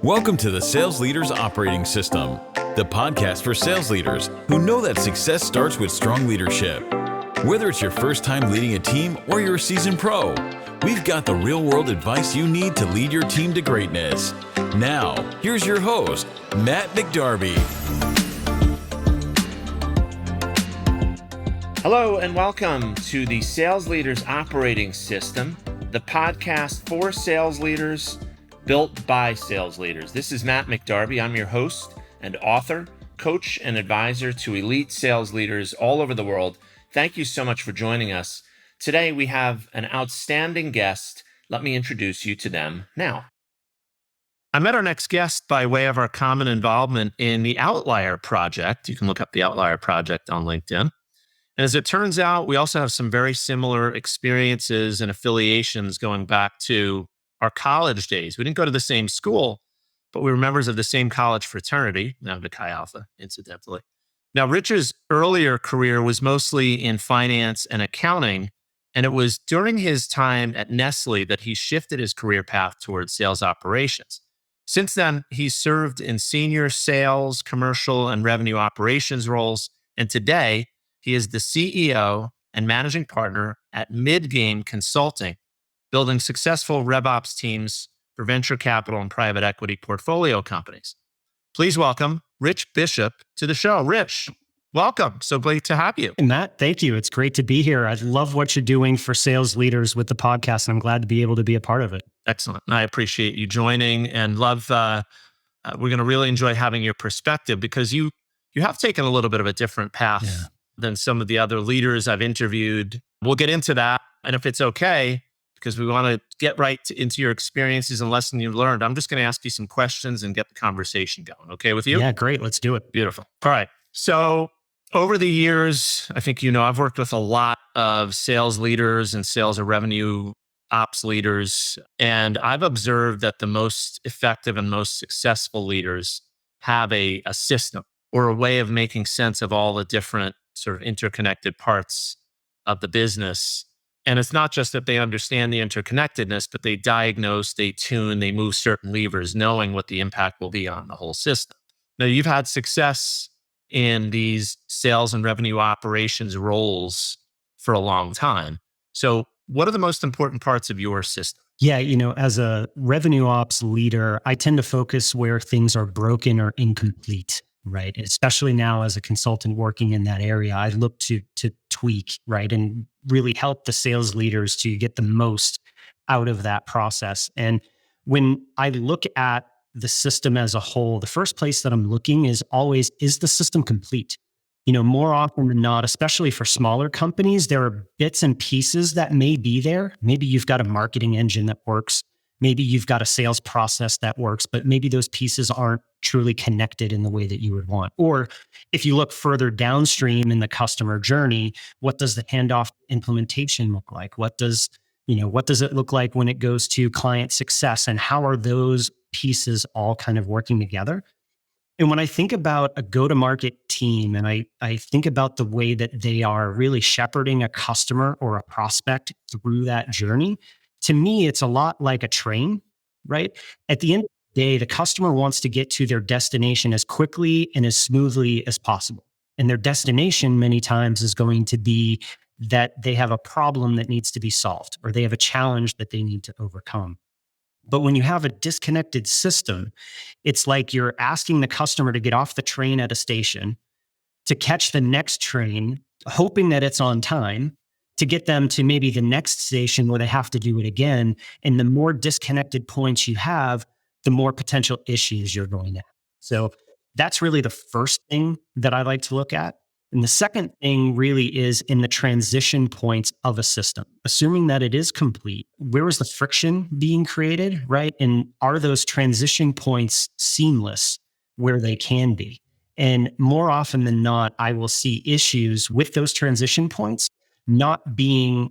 Welcome to the Sales Leaders Operating System, the podcast for sales leaders who know that success starts with strong leadership. Whether it's your first time leading a team or you're a seasoned pro, we've got the real-world advice you need to lead your team to greatness. Now, here's your host, Matt McDarby. Hello and welcome to the Sales Leaders Operating System, the podcast for sales leaders, built by sales leaders. This is Matt McDarby. I'm your host and author, coach, and advisor to elite sales leaders all over the world. Thank you so much for joining us. Today we have an outstanding guest. Let me introduce you to them now. I met our next guest by way of our common involvement in the Outlier Project. You can look up the Outlier Project on LinkedIn. And as it turns out, we also have some very similar experiences and affiliations going back to our college days. We didn't go to the same school, but we were members of the same college fraternity, now the Chi Alpha, incidentally. Now, Rich's earlier career was mostly in finance and accounting, and it was during his time at Nestle that he shifted his career path towards sales operations. Since then, he's served in senior sales, commercial, and revenue operations roles, and today, he is the CEO and managing partner at Midgame Consulting, building successful RevOps teams for venture capital and private equity portfolio companies. Please welcome Rich Bishop to the show. Rich, welcome. So great to have you. Matt, thank you. It's great to be here. I love what you're doing for sales leaders with the podcast, and I'm glad to be able to be a part of it. Excellent. I appreciate you joining and love, we're going to really enjoy having your perspective because you have taken a little bit of a different path than some of the other leaders I've interviewed. We'll get into that. And if it's okay, because we want to get right into your experiences and lessons you've learned, I'm just going to ask you some questions and get the conversation going. Okay with you? Yeah, great. Let's do it. Beautiful. All right. So over the years, I think, I've worked with a lot of sales leaders and sales or revenue ops leaders. And I've observed that the most effective and most successful leaders have a system or a way of making sense of all the different sort of interconnected parts of the business. And it's not just that they understand the interconnectedness, but they diagnose, they tune, they move certain levers, knowing what the impact will be on the whole system. Now, you've had success in these sales and revenue operations roles for a long time. So what are the most important parts of your system? Yeah, as a revenue ops leader, I tend to focus where things are broken or incomplete, right? Especially now as a consultant working in that area, I look to tweak, right? And really help the sales leaders to get the most out of that process. And when I look at the system as a whole, the first place that I'm looking is always, is the system complete? More often than not, especially for smaller companies, there are bits and pieces that may be there. Maybe you've got a marketing engine that works. Maybe you've got a sales process that works, but maybe those pieces aren't truly connected in the way that you would want. Or if you look further downstream in the customer journey, what does the handoff implementation look like? What does it look like when it goes to client success? And how are those pieces all kind of working together? And when I think about a go-to-market team and I think about the way that they are really shepherding a customer or a prospect through that journey, to me, it's a lot like a train, right? At the end of the day, the customer wants to get to their destination as quickly and as smoothly as possible. And their destination many times is going to be that they have a problem that needs to be solved, or they have a challenge that they need to overcome. But when you have a disconnected system, it's like you're asking the customer to get off the train at a station, to catch the next train, hoping that it's on time, to get them to maybe the next station where they have to do it again. And the more disconnected points you have, the more potential issues you're going to have. So that's really the first thing that I like to look at. And the second thing really is in the transition points of a system. Assuming that it is complete, where is the friction being created, right? And are those transition points seamless where they can be? And more often than not, I will see issues with those transition points not being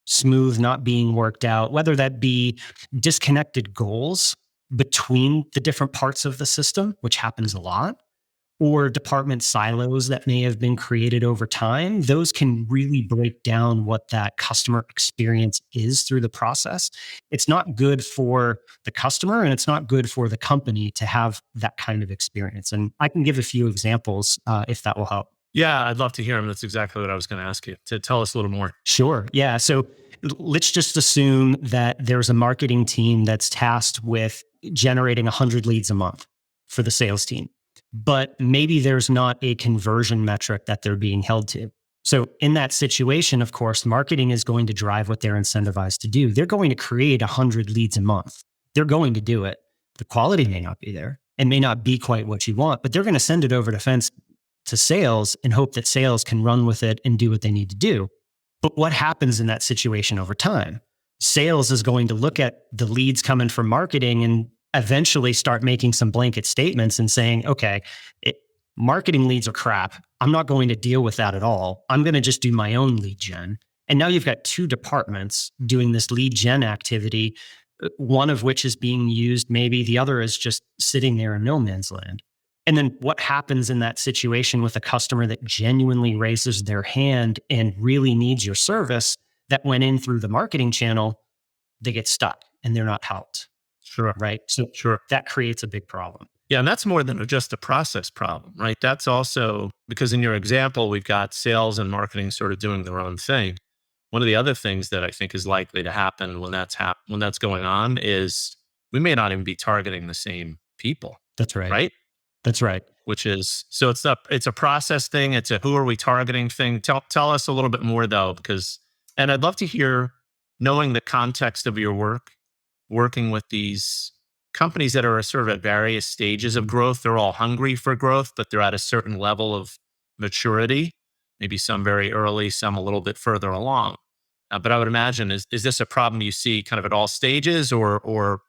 smooth, not being worked out, whether that be disconnected goals between the different parts of the system, which happens a lot, or department silos that may have been created over time, those can really break down what that customer experience is through the process. It's not good for the customer and it's not good for the company to have that kind of experience. And I can give a few examples if that will help. Yeah, I'd love to hear them. That's exactly what I was going to ask you, to tell us a little more. Sure. Yeah. So let's just assume that there's a marketing team that's tasked with generating 100 leads a month for the sales team, but maybe there's not a conversion metric that they're being held to. So in that situation, of course, marketing is going to drive what they're incentivized to do. They're going to create 100 leads a month. They're going to do it. The quality may not be there and may not be quite what you want, but they're going to send it over to sales and hope that sales can run with it and do what they need to do. But what happens in that situation over time? Sales is going to look at the leads coming from marketing and eventually start making some blanket statements and saying, okay, marketing leads are crap. I'm not going to deal with that at all. I'm going to just do my own lead gen. And now you've got two departments doing this lead gen activity, one of which is being used, maybe the other is just sitting there in no man's land. And then what happens in that situation with a customer that genuinely raises their hand and really needs your service that went in through the marketing channel? They get stuck and they're not helped. Sure. Right. So Sure. that creates a big problem. Yeah. And that's more than just a process problem, right? That's also because in your example, we've got sales and marketing sort of doing their own thing. One of the other things that I think is likely to happen when that's going on is we may not even be targeting the same people. That's right. Right? That's right. Which is, so it's a process thing. It's a who are we targeting thing. Tell us a little bit more though, and I'd love to hear, knowing the context of your work, working with these companies that are sort of at various stages of growth. They're all hungry for growth, but they're at a certain level of maturity. Maybe some very early, some a little bit further along. But I would imagine, is this a problem you see kind of at all stages, or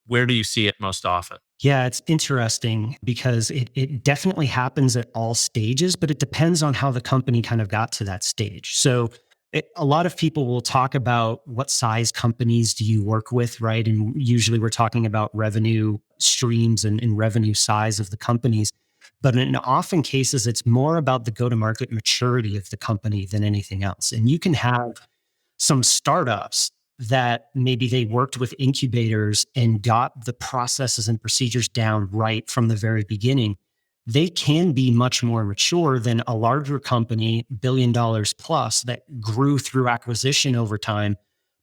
where do you see it most often? Yeah, it's interesting because it definitely happens at all stages, but it depends on how the company kind of got to that stage. So a lot of people will talk about what size companies do you work with, right? And usually we're talking about revenue streams and revenue size of the companies. But in often cases, it's more about the go-to-market maturity of the company than anything else. And you can have some startups that maybe they worked with incubators and got the processes and procedures down right from the very beginning. They can be much more mature than a larger company, $1 billion plus, that grew through acquisition over time,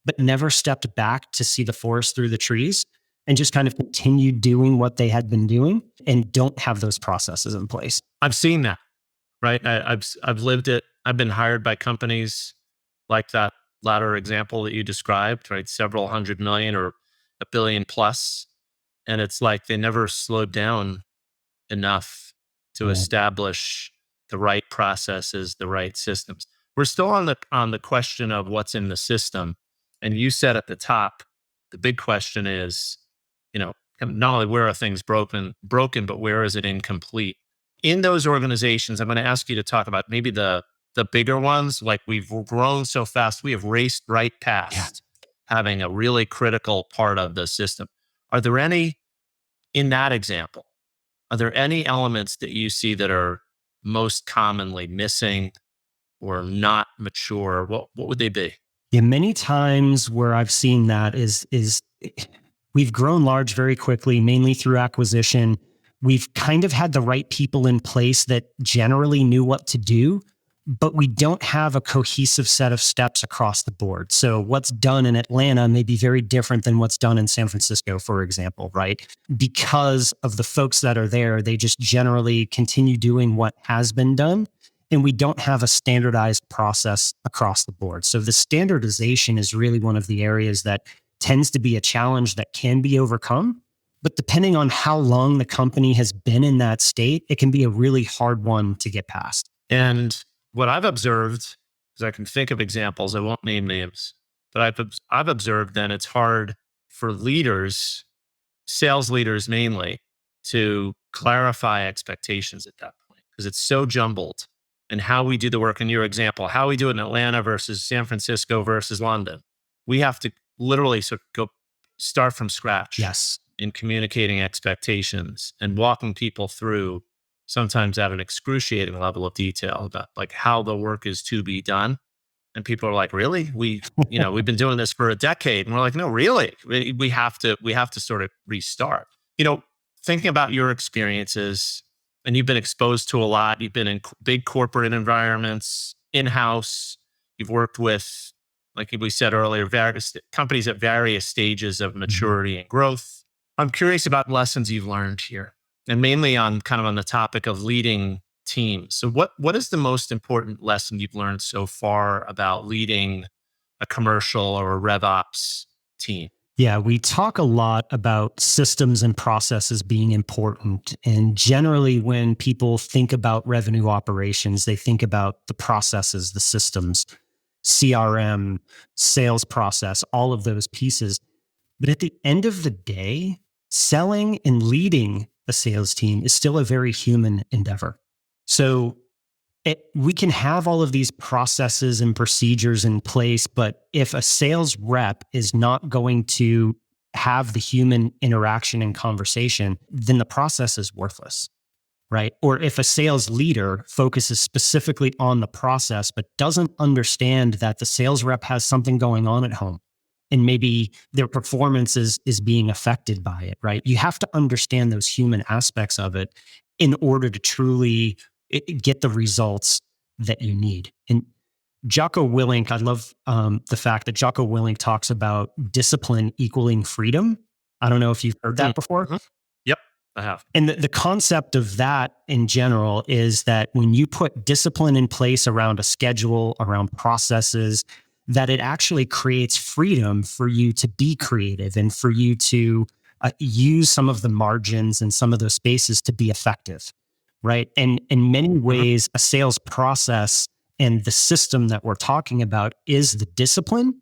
but never stepped back to see the forest through the trees and just kind of continued doing what they had been doing and don't have those processes in place. I've seen that, right? I've lived it. I've been hired by companies like that latter example that you described, right? Several hundred million or $1 billion plus. And it's like they never slowed down enough to establish the right processes, the right systems. We're still on the question of what's in the system. And you said at the top, the big question is, kind of not only where are things broken, but where is it incomplete? In those organizations, I'm going to ask you to talk about maybe the bigger ones. Like, we've grown so fast, we have raced right past having a really critical part of the system. Are there any, in that example, are there any elements that you see that are most commonly missing or not mature? What would they be? Yeah, many times where I've seen that is we've grown large very quickly, mainly through acquisition. We've kind of had the right people in place that generally knew what to do, but we don't have a cohesive set of steps across the board. So what's done in Atlanta may be very different than what's done in San Francisco, for example, right? Because of the folks that are there, they just generally continue doing what has been done. And we don't have a standardized process across the board. So the standardization is really one of the areas that tends to be a challenge that can be overcome. But depending on how long the company has been in that state, it can be a really hard one to get past. And what I've observed, because I can think of examples, I won't name names, but I've observed then it's hard for leaders, sales leaders mainly, to clarify expectations at that point because it's so jumbled. And how we do the work, in your example, how we do it in Atlanta versus San Francisco versus London, we have to literally sort of go start from scratch. Yes. In communicating expectations and walking people through sometimes at an excruciating level of detail about like how the work is to be done. And people are like, really? We've been doing this for a decade. And we're like, no, really? We have to sort of restart. Thinking about your experiences, and you've been exposed to a lot. You've been in big corporate environments, in-house. You've worked with, like we said earlier, various companies at various stages of maturity and growth. I'm curious about lessons you've learned here, and mainly on the topic of leading teams. So what is the most important lesson you've learned so far about leading a commercial or a RevOps team? Yeah, we talk a lot about systems and processes being important. And generally, when people think about revenue operations, they think about the processes, the systems, CRM, sales process, all of those pieces. But at the end of the day, selling and leading a sales team is still a very human endeavor. So we can have all of these processes and procedures in place, but if a sales rep is not going to have the human interaction and conversation, then the process is worthless, right? Or if a sales leader focuses specifically on the process, but doesn't understand that the sales rep has something going on at home and maybe their performance is being affected by it, right? You have to understand those human aspects of it in order to truly get the results that you need. And Jocko Willink, I love the fact that Jocko Willink talks about discipline equaling freedom. I don't know if you've heard that before. Mm-hmm. Yep, I have. And the concept of that in general is that when you put discipline in place around a schedule, around processes, that it actually creates freedom for you to be creative and for you to use some of the margins and some of those spaces to be effective. Right. And in many ways, a sales process and the system that we're talking about is the discipline,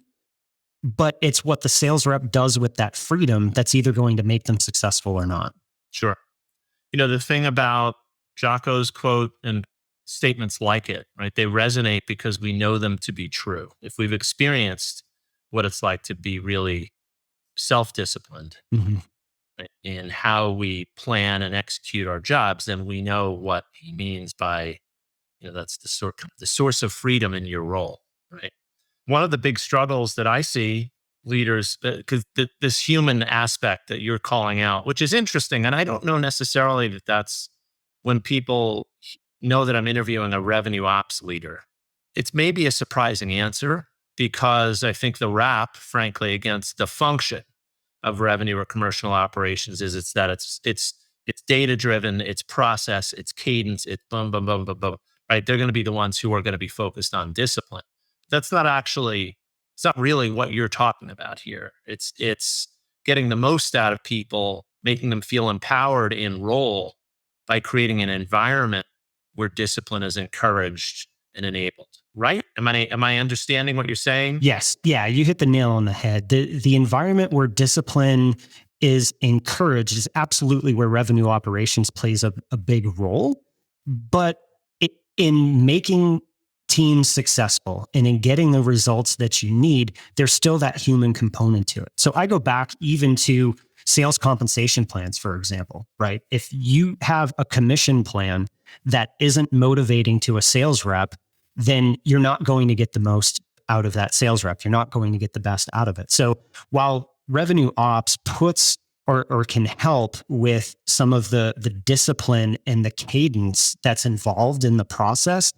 but it's what the sales rep does with that freedom that's either going to make them successful or not. Sure. The thing about Jocko's quote and statements like it, right? They resonate because we know them to be true. If we've experienced what it's like to be really self-disciplined, in how we plan and execute our jobs, then we know what he means by, that's the source of freedom in your role, right? One of the big struggles that I see leaders, because this human aspect that you're calling out, which is interesting, and I don't know necessarily that that's when people know that I'm interviewing a revenue ops leader. It's maybe a surprising answer because I think the rap, frankly, against the function of revenue or commercial operations is it's data driven, it's process, it's cadence, it's boom, boom, boom, boom, boom, right? They're going to be the ones who are going to be focused on discipline. It's not really what you're talking about here. It's getting the most out of people, making them feel empowered in role by creating an environment where discipline is encouraged and enabled. Right? Am I understanding what you're saying? Yes. Yeah, you hit the nail on the head. The environment where discipline is encouraged is absolutely where revenue operations plays a big role. But in making teams successful and in getting the results that you need, there's still that human component to it. So I go back even to sales compensation plans, for example, right? If you have a commission plan that isn't motivating to a sales rep, then you're not going to get the most out of that sales rep. You're not going to get the best out of it. So while revenue ops puts or can help with some of the discipline and the cadence that's involved in the process,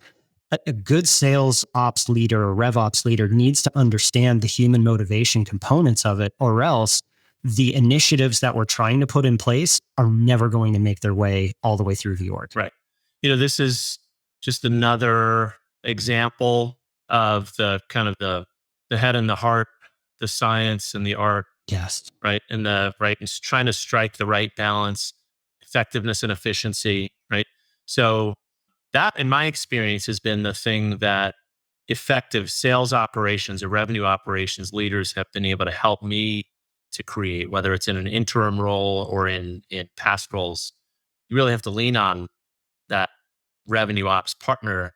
a good sales ops leader or RevOps leader needs to understand the human motivation components of it, or else the initiatives that we're trying to put in place are never going to make their way all the way through the org. Right. This is just another example of the kind of the head and the heart, the science and the art. Yes. Right. And it's trying to strike the right balance, effectiveness and efficiency. Right. So that, in my experience, has been the thing that effective sales operations or revenue operations leaders have been able to help me to create, whether it's in an interim role or in past roles. You really have to lean on that revenue ops partner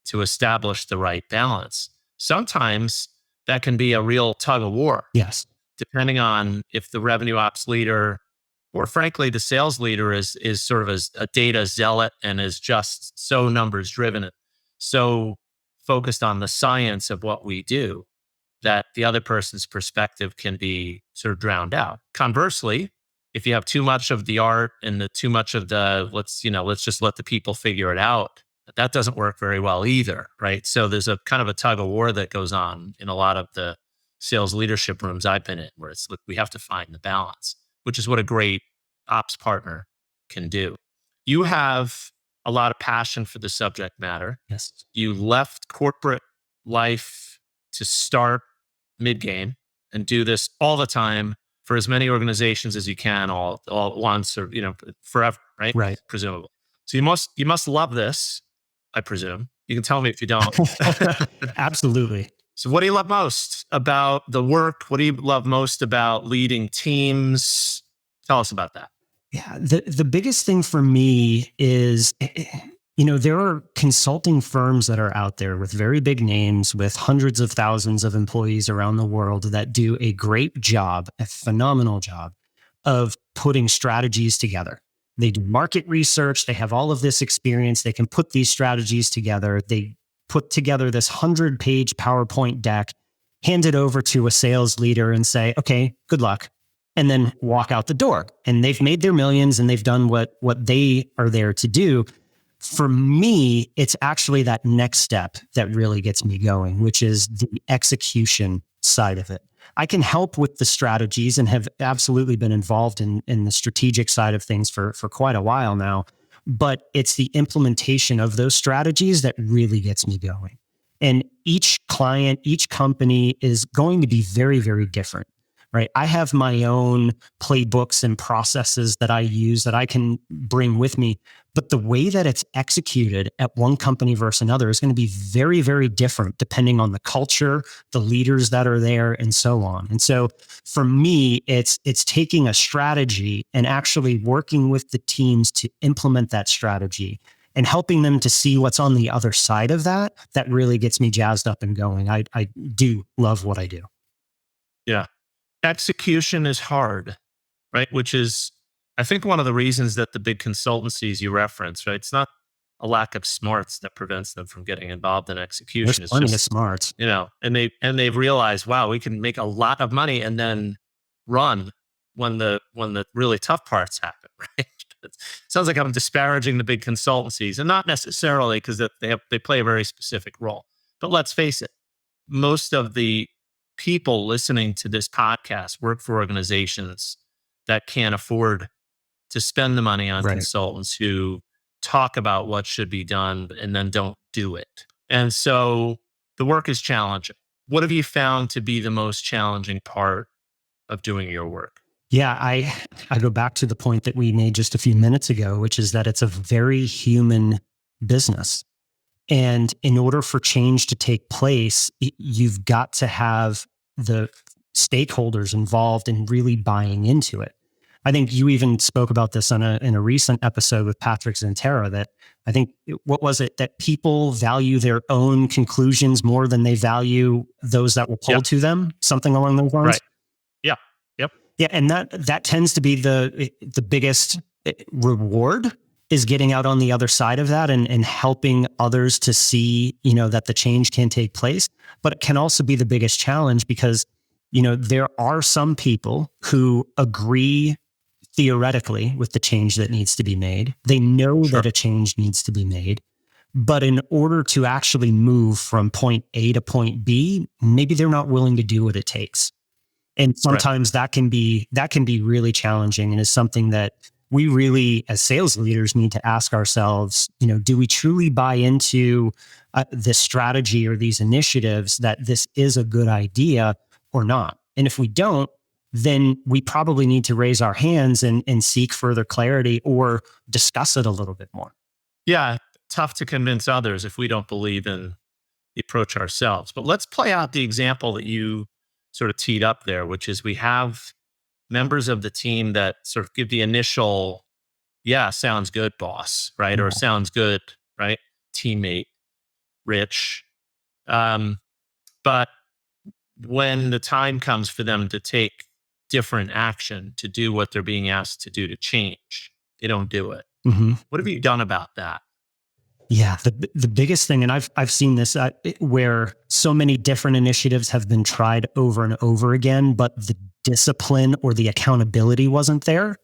to establish the right balance. Sometimes that can be a real tug of war. Yes. Depending on if the revenue ops leader or frankly, the sales leader is sort of a data zealot and is just so numbers driven, so focused on the science of what we do that the other person's perspective can be sort of drowned out. Conversely, if you have too much of the art and too much of the let's just let the people figure it out, that doesn't work very well either, right? So there's a kind of a tug of war that goes on in a lot of the sales leadership rooms I've been in, where it's look, we have to find the balance, which is what a great ops partner can do. You have a lot of passion for the subject matter. Yes. You left corporate life to start Midgame and do this all the time for as many organizations as you can all at once, or forever, right? Right. Presumably. So you must love this, I presume. You can tell me if you don't. Absolutely. So what do you love most about the work? What do you love most about leading teams? Tell us about that. Yeah, the biggest thing for me is, there are consulting firms that are out there with very big names, with hundreds of thousands of employees around the world that do a great job, a phenomenal job of putting strategies together. They do market research. They have all of this experience. They can put these strategies together. They put together this 100-page PowerPoint deck, hand it over to a sales leader and say, okay, good luck, and then walk out the door. And they've made their millions and they've done what they are there to do. For me, it's actually that next step that really gets me going, which is the execution side of it. I can help with the strategies and have absolutely been involved in the strategic side of things for quite a while now, but it's the implementation of those strategies that really gets me going. And each client, each company is going to be very, very different. Right. I have my own playbooks and processes that I use that I can bring with me. But the way that it's executed at one company versus another is going to be very, very different depending on the culture, the leaders that are there, and so on. And so for me, it's taking a strategy and actually working with the teams to implement that strategy and helping them to see what's on the other side of that really gets me jazzed up and going. I do love what I do. Yeah. Execution is hard, right? Which is, I think, one of the reasons that the big consultancies you reference, right? It's not a lack of smarts that prevents them from getting involved in execution. There's plenty of smarts, and they've realized, wow, we can make a lot of money and then run when the really tough parts happen, right? It sounds like I'm disparaging the big consultancies, and not necessarily, because they play a very specific role. But let's face it, most of the people listening to this podcast work for organizations that can't afford to spend the money on consultants who talk about what should be done and then don't do it. And so the work is challenging. What have you found to be the most challenging part of doing your work? Yeah, I go back to the point that we made just a few minutes ago, which is that it's a very human business. And in order for change to take place, you've got to have the stakeholders involved in really buying into it. I think you even spoke about this in a recent episode with Patrick Zantera, that I think, what was it, that people value their own conclusions more than they value those that will pull to them, something along those lines. Right. Yeah. Yep. Yeah. And that tends to be the biggest reward, is getting out on the other side of that and helping others to see, that the change can take place. But it can also be the biggest challenge because, there are some people who agree theoretically with the change that needs to be made. They know that a change needs to be made. But in order to actually move from point A to point B, maybe they're not willing to do what it takes. And sometimes that can be really challenging, and is something that we really, as sales leaders, need to ask ourselves, do we truly buy into this strategy or these initiatives, that this is a good idea or not? And if we don't, then we probably need to raise our hands and seek further clarity or discuss it a little bit more. Yeah, tough to convince others if we don't believe in the approach ourselves. But let's play out the example that you sort of teed up there, which is we have members of the team that sort of give the initial, yeah, sounds good, boss, right? Or sounds good, right? Teammate, Rich. But when the time comes for them to take different action to do what they're being asked to do to change. They don't do it. Mm-hmm. What have you done about that? Yeah, the biggest thing, and I've seen this where so many different initiatives have been tried over and over again, but the discipline or the accountability wasn't there.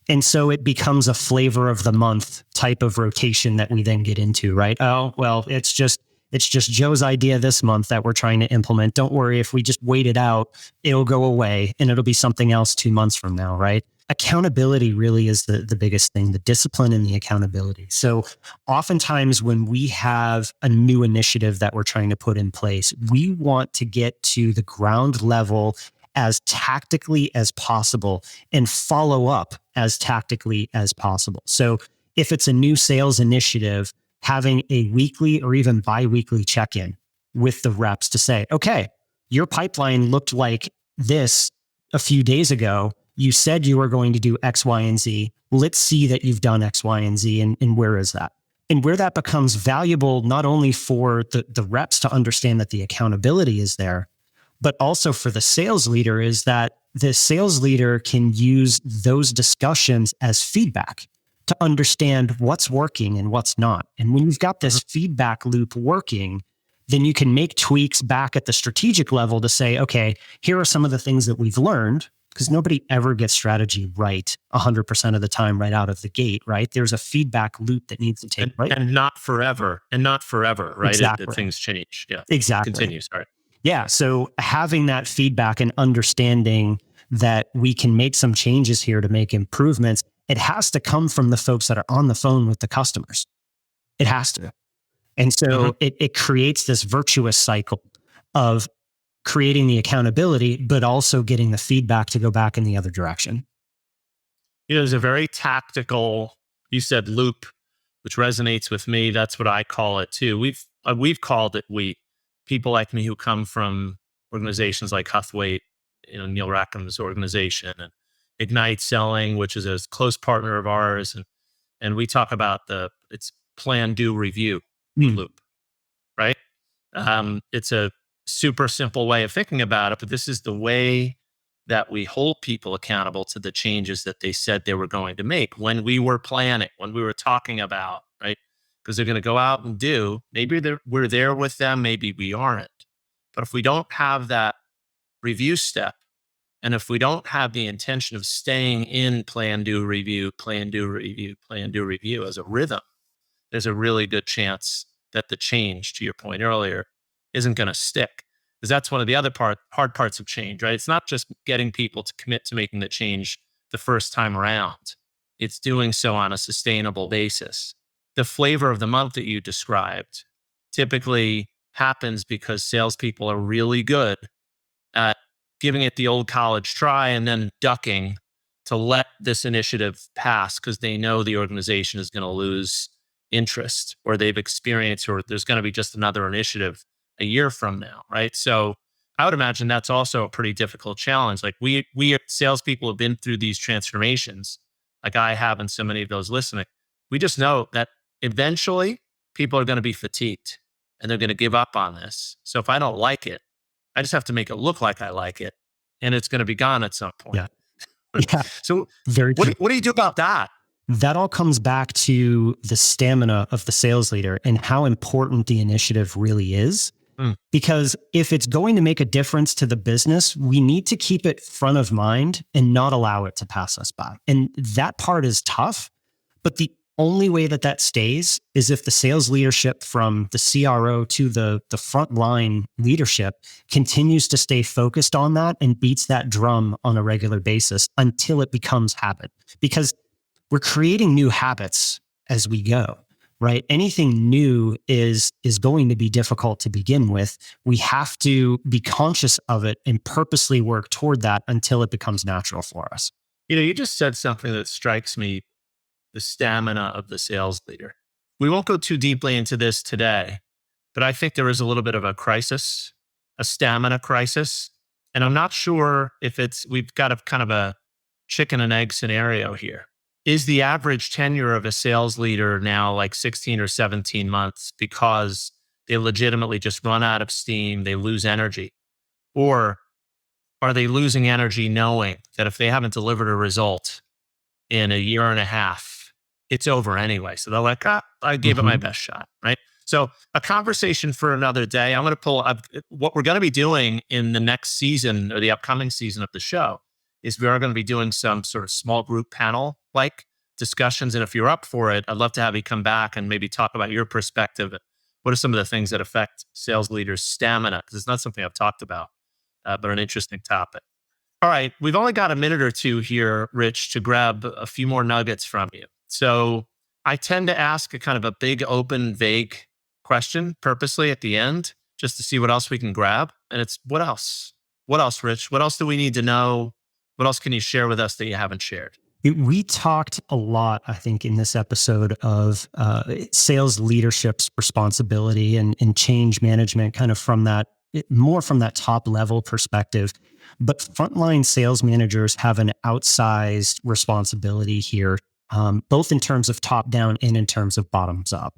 And so it becomes a flavor of the month type of rotation that we then get into, right? Oh, well, it's just Joe's idea this month that we're trying to implement. Don't worry, if we just wait it out, it'll go away and it'll be something else 2 months from now, right? Accountability really is the biggest thing, the discipline and the accountability. So oftentimes when we have a new initiative that we're trying to put in place, we want to get to the ground level as tactically as possible and follow up as tactically as possible. So if it's a new sales initiative, having a weekly or even bi-weekly check-in with the reps to say, okay, your pipeline looked like this a few days ago. You said you were going to do X, Y, and Z. Let's see that you've done X, Y, and Z. And where is that? And where that becomes valuable, not only for the reps to understand that the accountability is there, but also for the sales leader, is that the sales leader can use those discussions as feedback to understand what's working and what's not. And when you've got this feedback loop working, then you can make tweaks back at the strategic level to say, okay, here are some of the things that we've learned, because nobody ever gets strategy right 100% of the time right out of the gate, right? There's a feedback loop that needs to take place. And not forever, right? Exactly. Things change. Yeah. Exactly. Continue, sorry. Yeah. So having that feedback and understanding that we can make some changes here to make improvements, it has to come from the folks that are on the phone with the customers. It has to. And so it creates this virtuous cycle of creating the accountability, but also getting the feedback to go back in the other direction. There's a very tactical, you said loop, which resonates with me. That's what I call it too. We've called it people like me who come from organizations like Huthwaite, Neil Rackham's organization, and Ignite Selling, which is a close partner of ours. And we talk about it's plan, do, review loop, right? It's a super simple way of thinking about it, but this is the way that we hold people accountable to the changes that they said they were going to make when we were planning, when we were talking about, right? Because they're going to go out and do, maybe we're there with them, maybe we aren't. But if we don't have that review step, and if we don't have the intention of staying in plan, do, review, plan, do, review, plan, do, review as a rhythm, there's a really good chance that the change, to your point earlier, isn't going to stick. Because that's one of the other hard parts of change, right? It's not just getting people to commit to making the change the first time around. It's doing so on a sustainable basis. The flavor of the month that you described typically happens because salespeople are really good at giving it the old college try and then ducking to let this initiative pass because they know the organization is going to lose interest, or they've experienced, or there's going to be just another initiative a year from now, right? So I would imagine that's also a pretty difficult challenge. Like we salespeople have been through these transformations, like I have, and so many of those listening. We just know that eventually people are going to be fatigued and they're going to give up on this. So if I don't like it, I just have to make it look like I like it, and it's going to be gone at some point. Yeah. Yeah. So Very true. what do you do about that? That all comes back to the stamina of the sales leader and how important the initiative really is. Because if it's going to make a difference to the business, we need to keep it front of mind and not allow it to pass us by. And that part is tough, but the only way that stays is if the sales leadership, from the CRO to the frontline leadership, continues to stay focused on that and beats that drum on a regular basis until it becomes habit. Because we're creating new habits as we go, right? Anything new is going to be difficult to begin with. We have to be conscious of it and purposely work toward that until it becomes natural for us. You just said something that strikes me, the stamina of the sales leader. We won't go too deeply into this today, but I think there is a little bit of a crisis, a stamina crisis. And I'm not sure if we've got a kind of a chicken and egg scenario here. Is the average tenure of a sales leader now like 16 or 17 months because they legitimately just run out of steam, they lose energy? Or are they losing energy knowing that if they haven't delivered a result in a year and a half, it's over anyway? So they're like, I gave it my best shot, right? So a conversation for another day. I'm going to pull up what we're going to be doing in the next season or the upcoming season of the show is we are going to be doing some sort of small group panel like discussions. And if you're up for it, I'd love to have you come back and maybe talk about your perspective. What are some of the things that affect sales leaders' stamina? Because it's not something I've talked about, but an interesting topic. All right. We've only got a minute or two here, Rich, to grab a few more nuggets from you. So I tend to ask a kind of a big, open, vague question purposely at the end, just to see what else we can grab. And it's what else? What else, Rich? What else do we need to know? What else can you share with us that you haven't shared? We talked a lot, I think, in this episode of sales leadership's responsibility and change management, kind of from that, more from that top level perspective. But frontline sales managers have an outsized responsibility here, both in terms of top down and in terms of bottoms up.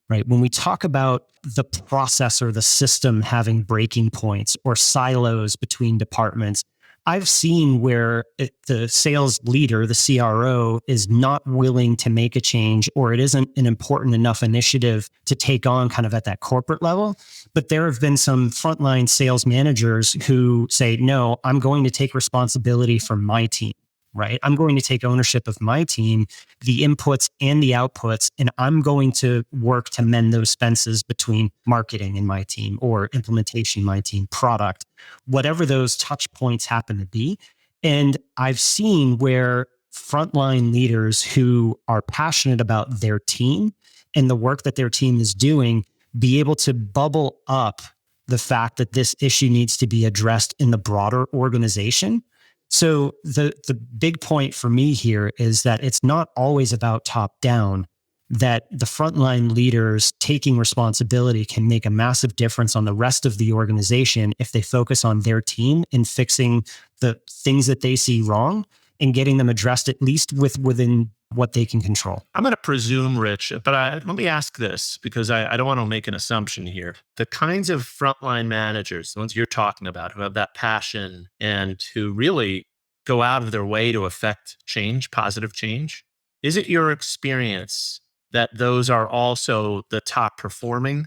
Right. When we talk about the process or the system having breaking points or silos between departments, I've seen where the sales leader, the CRO, is not willing to make a change, or it isn't an important enough initiative to take on kind of at that corporate level. But there have been some frontline sales managers who say, no, I'm going to take responsibility for my team. Right? I'm going to take ownership of my team, the inputs and the outputs, and I'm going to work to mend those fences between marketing and my team, or implementation, my team, product, whatever those touch points happen to be. And I've seen where frontline leaders who are passionate about their team and the work that their team is doing be able to bubble up the fact that this issue needs to be addressed in the broader organization. So the big point for me here is that it's not always about top down, that the frontline leaders taking responsibility can make a massive difference on the rest of the organization if they focus on their team and fixing the things that they see wrong and getting them addressed at least within what they can control. I'm going to presume, Rich, but let me ask this because I don't want to make an assumption here. The kinds of frontline managers, the ones you're talking about, who have that passion and who really go out of their way to affect change, positive change, is it your experience that those are also the top performing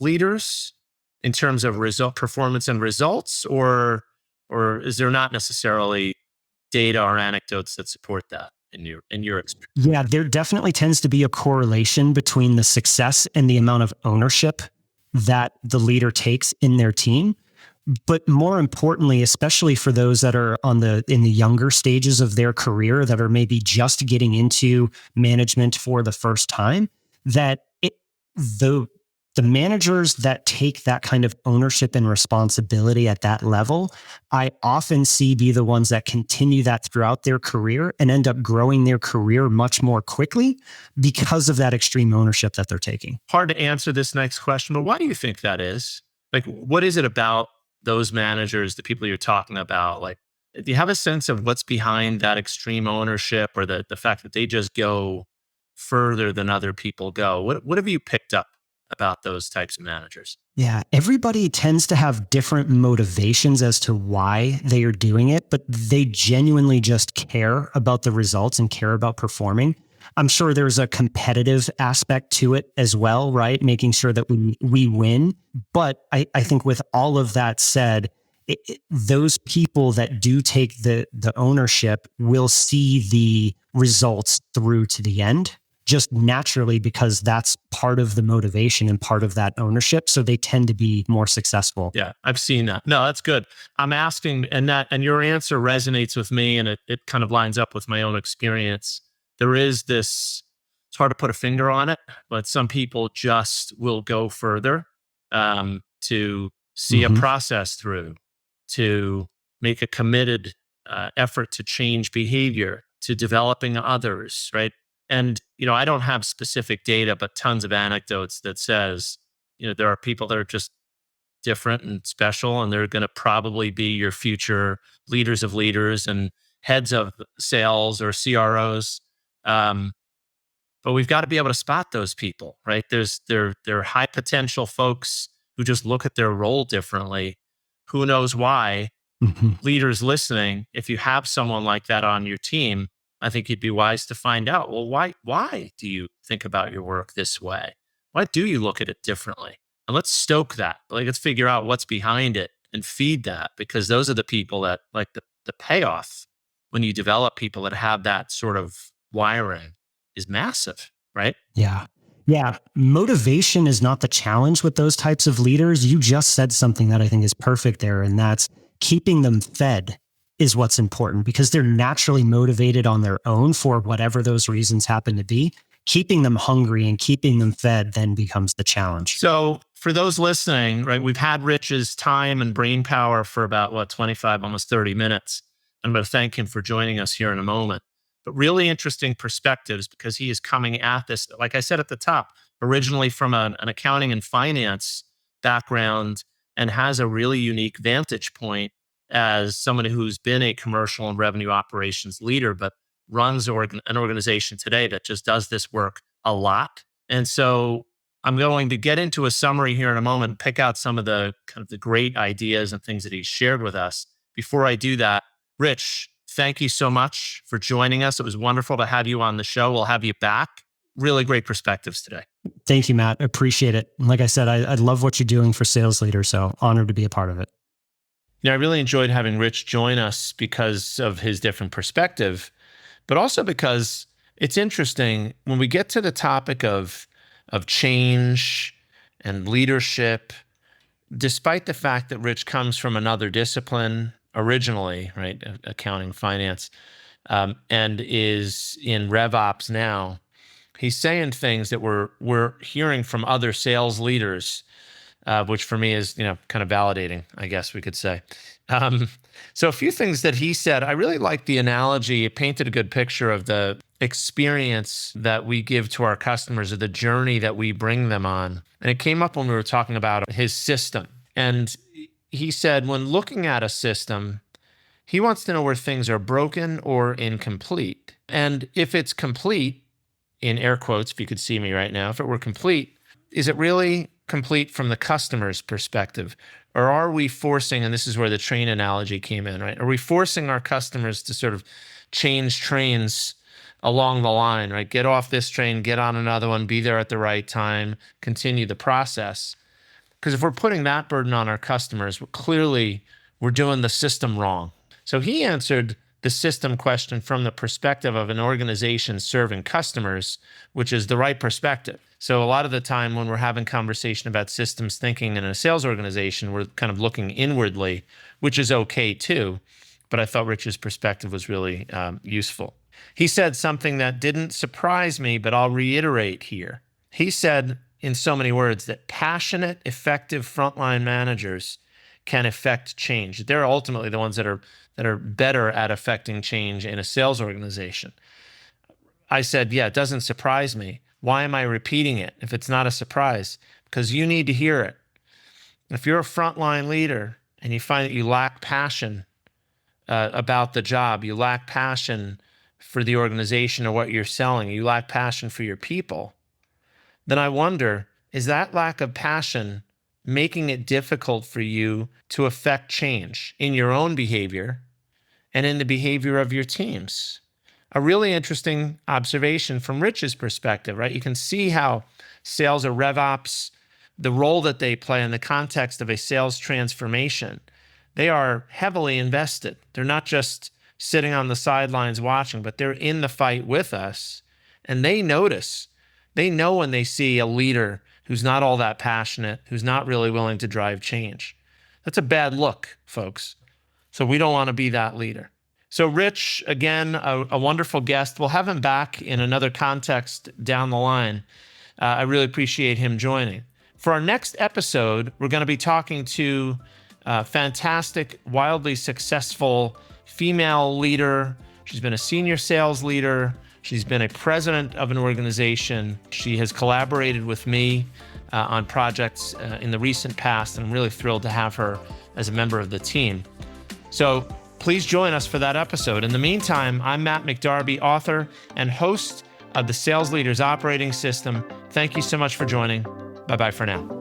leaders in terms of performance and results, or is there not necessarily data or anecdotes that support that in your experience? Yeah, there definitely tends to be a correlation between the success and the amount of ownership that the leader takes in their team. But more importantly, especially for those that are in the younger stages of their career that are maybe just getting into management for the first time, that the managers that take that kind of ownership and responsibility at that level, I often see be the ones that continue that throughout their career and end up growing their career much more quickly because of that extreme ownership that they're taking. Hard to answer this next question, but why do you think that is? Like, what is it about those managers, the people you're talking about? Like, do you have a sense of what's behind that extreme ownership, or the fact that they just go further than other people go? What have you picked up about those types of managers? Yeah, everybody tends to have different motivations as to why they are doing it, but they genuinely just care about the results and care about performing. I'm sure there's a competitive aspect to it as well, right? Making sure that we win. But I think with all of that said, those people that do take the ownership will see the results through to the end, just naturally, because that's part of the motivation and part of that ownership. So they tend to be more successful. Yeah, I've seen that. No, that's good. I'm asking, and your answer resonates with me, and it kind of lines up with my own experience. There is this, it's hard to put a finger on it, but some people just will go further to see a process through, to make a committed effort to change behavior, to developing others, right? And, I don't have specific data, but tons of anecdotes that says, there are people that are just different and special, and they're going to probably be your future leaders of leaders and heads of sales or CROs. But we've got to be able to spot those people, right? They're high potential folks who just look at their role differently. Who knows why? Leaders listening, if you have someone like that on your team, I think you'd be wise to find out, well, why do you think about your work this way? Why do you look at it differently? And let's stoke that. Like, let's figure out what's behind it and feed that, because those are the people that, like, the payoff when you develop people that have that sort of wiring is massive, right? Yeah. Yeah. Motivation is not the challenge with those types of leaders. You just said something that I think is perfect there, and that's keeping them fed is what's important, because they're naturally motivated on their own for whatever those reasons happen to be. Keeping them hungry and keeping them fed then becomes the challenge. So for those listening, right, we've had Rich's time and brain power for about 25, almost 30 minutes. I'm going to thank him for joining us here in a moment. But really interesting perspectives, because he is coming at this, like I said at the top, originally from an accounting and finance background, and has a really unique vantage point as someone who's been a commercial and revenue operations leader, but runs an organization today that just does this work a lot. And so I'm going to get into a summary here in a moment, pick out some of the kind of the great ideas and things that he shared with us. Before I do that, Rich, thank you so much for joining us. It was wonderful to have you on the show. We'll have you back. Really great perspectives today. Thank you, Matt. Appreciate it. Like I said, I love what you're doing for sales leaders, so honored to be a part of it. Yeah, I really enjoyed having Rich join us because of his different perspective, but also because it's interesting when we get to the topic of change and leadership, despite the fact that Rich comes from another discipline originally, right, accounting, finance, and is in RevOps now, he's saying things that we're hearing from other sales leaders, which for me is, kind of validating, I guess we could say. So a few things that he said, I really like the analogy. It painted a good picture of the experience that we give to our customers, or the journey that we bring them on. And it came up when we were talking about his system. And he said, when looking at a system, he wants to know where things are broken or incomplete. And if it's complete, in air quotes, if you could see me right now, if it were complete, is it really complete from the customer's perspective? Or are we forcing, and this is where the train analogy came in, right? Are we forcing our customers to sort of change trains along the line, right? Get off this train, get on another one, be there at the right time, continue the process. Because if we're putting that burden on our customers, we're doing the system wrong. So he answered the system question from the perspective of an organization serving customers, which is the right perspective. So a lot of the time when we're having conversation about systems thinking in a sales organization, we're kind of looking inwardly, which is okay too. But I thought Rich's perspective was really useful. He said something that didn't surprise me, but I'll reiterate here. He said in so many words that passionate, effective frontline managers can affect change. They're ultimately the ones that are better at affecting change in a sales organization. I said, yeah, it doesn't surprise me. Why am I repeating it if it's not a surprise? Because you need to hear it. If you're a frontline leader and you find that you lack passion about the job, you lack passion for the organization or what you're selling, you lack passion for your people, then I wonder, is that lack of passion making it difficult for you to affect change in your own behavior and in the behavior of your teams? A really interesting observation from Rich's perspective, right? You can see how sales or RevOps, the role that they play in the context of a sales transformation, they are heavily invested. They're not just sitting on the sidelines watching, but they're in the fight with us. And they notice, they know when they see a leader who's not all that passionate, who's not really willing to drive change. That's a bad look, folks. So we don't want to be that leader. So Rich, again, a wonderful guest. We'll have him back in another context down the line. I really appreciate him joining. For our next episode, we're going to be talking to a fantastic, wildly successful female leader. She's been a senior sales leader. She's been a president of an organization. She has collaborated with me on projects in the recent past, and I'm really thrilled to have her as a member of the team. So please join us for that episode. In the meantime, I'm Matt McDarby, author and host of the Sales Leaders Operating System. Thank you so much for joining. Bye-bye for now.